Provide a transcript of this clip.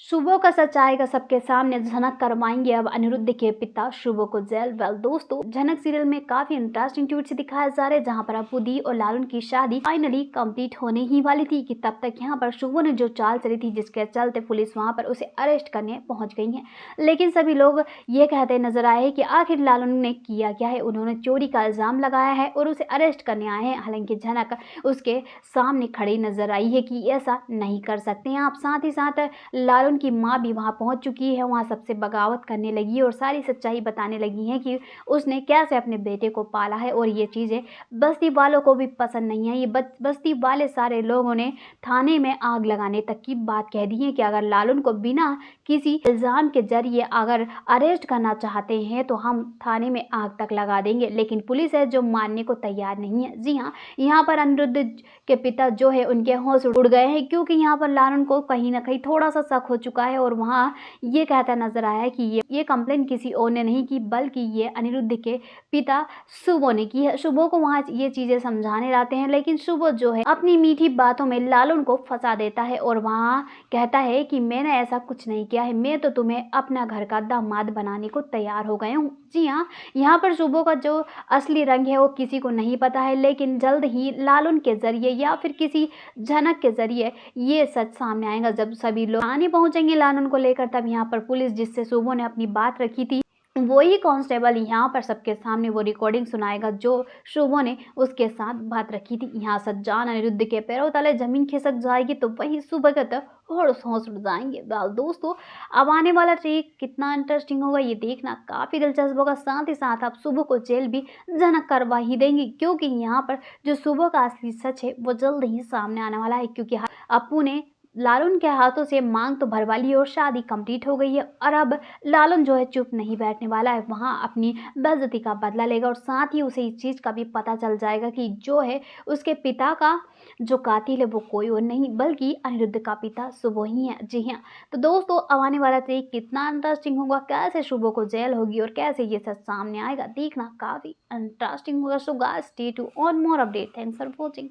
शुभो का सच आएगा सबके सामने, झनक करवाएंगे अब अनिरुद्ध के पिता शुभो को जेल। वेल दोस्तों, झनक सीरियल में काफी इंटरेस्टिंग ट्वीट दिखाया जा रहा है, जहां पर अप्पू दी और लालून की शादी फाइनली कंप्लीट होने ही वाली थी कि तब तक यहां पर शुभो ने जो चाल चली थी, जिसके चलते पुलिस वहां पर उसे अरेस्ट करने पहुंच गई है। लेकिन सभी लोग ये कहते नजर आए कि आखिर लालून ने किया क्या है। उन्होंने चोरी का इल्जाम लगाया है और उसे अरेस्ट करने आए हैं। हालांकि झनक उसके सामने खड़ी नजर आई है कि ऐसा नहीं कर सकते हैं आप। साथ ही साथ लालून की माँ भी वहां पहुंच चुकी है, वहां सबसे बगावत करने लगी है और सारी सच्चाई बताने लगी है कि उसने कैसे अपने बेटे को पाला है। और ये चीजें बस्ती वालों को भी पसंद नहीं है। ये बस्ती वाले सारे लोगों ने थाने में आग लगाने तक की बात कह दी है कि अगर लालून को बिना किसी इल्जाम के जरिए अगर अरेस्ट करना चाहते हैं तो हम थाने में आग तक लगा देंगे। लेकिन पुलिस है जो मानने को तैयार नहीं है। जी हाँ, यहाँ पर अनिरुद्ध के पिता जो है उनके होश उड़ गए हैं, क्योंकि यहाँ पर लालून को कहीं ना कहीं थोड़ा सा शक हो चुका है और वहाँ ये कहता नजर आया है कि ये कंप्लेंट किसी और ने नहीं की, बल्कि ये अनिरुद्ध के पिता शुभो ने की है। शुभो को वहाँ ये चीजें समझाने लाते हैं, लेकिन शुभो जो है अपनी मीठी बातों में लालून को फंसा देता है और वहाँ कहता है कि मैंने ऐसा कुछ नहीं किया है, मैं तो तुम्हें अपना घर का दामाद बनाने को तैयार हो गया हूँ। जी हाँ, यहाँ पर शुभो का जो असली रंग है वो किसी को नहीं पता है, लेकिन जल्द ही लालून के जरिए या फिर किसी झनक के जरिए ये सच सामने आएगा। जब सभी लोग थाने पहुंचेंगे लालून को लेकर, तब यहाँ पर पुलिस जिससे शुभो ने अपनी बात रखी थी, वही कांस्टेबल यहाँ पर सबके सामने वो रिकॉर्डिंग सुनाएगा जो शुभो ने उसके साथ बात रखी थी। यहाँ सज्जान अनिरुद्ध के पैरों तले जमीन खिसक जाएगी तो वही सुभगत होश उड़ जाएंगे। वेल दोस्तों, अब आने वाला ट्रेक कितना इंटरेस्टिंग होगा ये देखना काफी दिलचस्प होगा। साथ ही साथ आप शुभो को जेल भी झनक करवा ही देंगे, क्योंकि यहाँ पर जो शुभो का असली सच है वो जल्द ही सामने आने वाला है। क्योंकि अप्पू ने लालून के हाथों से मांग तो भरवा ली और शादी कंप्लीट हो गई है, और अब लालून जो है चुप नहीं बैठने वाला है, वहां अपनी बेइज्जती का बदला लेगा। और साथ ही उसे इस चीज का भी पता चल जाएगा कि जो है उसके पिता का जो कातिल है वो कोई और नहीं बल्कि अनिरुद्ध का पिता शुभो ही है। जी हाँ, तो दोस्तों अब आने वाला ट्रेक कितना इंटरेस्टिंग होगा, कैसे शुभो को जेल होगी और कैसे ये सच सामने आएगा, देखना काफी इंटरेस्टिंग होगा। So guys, stay tuned for more update. Thanks for watching.